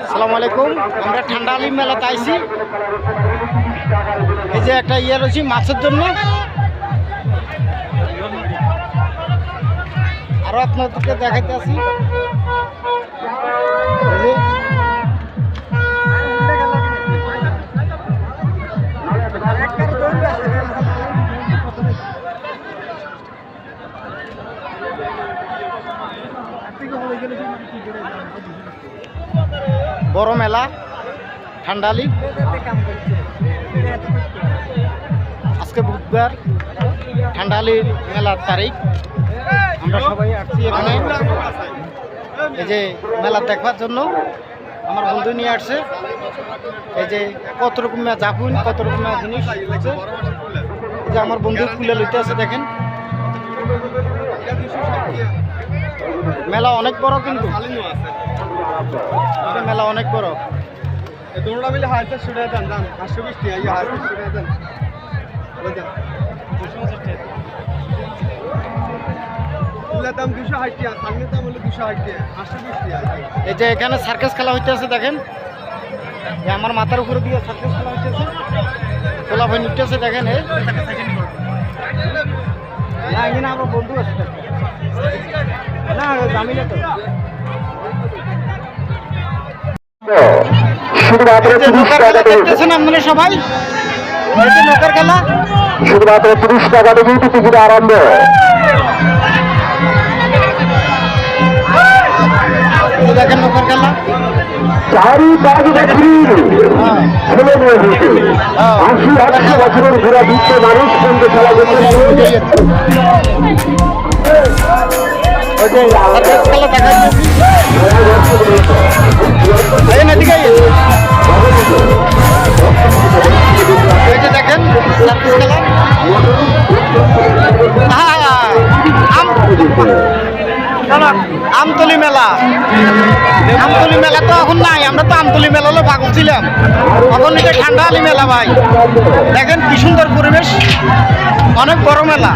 আসসালামু আলাইকুম। আমরা ঠান্ডা আলিম মেলাতে আইছি। এই যে একটা ইয়ে রয়েছে মাছের জন্য, আরো আপনাদেরকে দেখাইতে আসি। বড় মেলা ঠান্ডালি, আজকে বুধবার ঠান্ডালির মেলার তারিখ। আমরা সবাই আসছি এখানে এই যে মেলা দেখবার জন্য। আমার বন্ধু নিয়ে আসছে। এই যে কত রকমের জাপুন, কত রকমের জিনিস আছে। এই যে আমার বন্ধু খুলে লইতে আছে, দেখেন মেলা অনেক বড়, কিন্তু মেলা অনেক বড়। दोनों मिले हाथ से छुड़े दें दान 820 टी ये हाथ से छुड़े दें बोलते 260 दाम 260 टी सामने दाम হলো 260 टी 820 टी এই যে এখানে সার্কাস খেলা হইতেছে, দেখেন এই আমার মাথার উপরে দিয়ে সার্কাস খেলা হইতেছে। খেলা ভাই নিতেছে, দেখেন এই না এখানে আমার বন্ধু আছে না, জামিলে তো শুধুমাত্র 30 টাকা দেখতেছেন আপনারা সবাই। এই যে নৌকার খেলা, শুধুমাত্র 30 টাকা দিয়ে টিকিট আরম্ভ। দেখেন নৌকার খেলা, চারি পাঁচে দেখি ছেলে মেয়ে হয়েছে 80-100 বছরের ঘোরা বিশ্বে মানুষ কিন্তু খেলা করতে খেলা দেখা দেখেন আমতলি মেলা। আমতলি মেলা তো এখন নাই, আমরা তো আমতলি মেলা হলো পাগল ছিলাম। এখন এটা ঠান্ডা আলি মেলা ভাই, দেখেন কি সুন্দর পরিবেশ, অনেক বড় মেলা।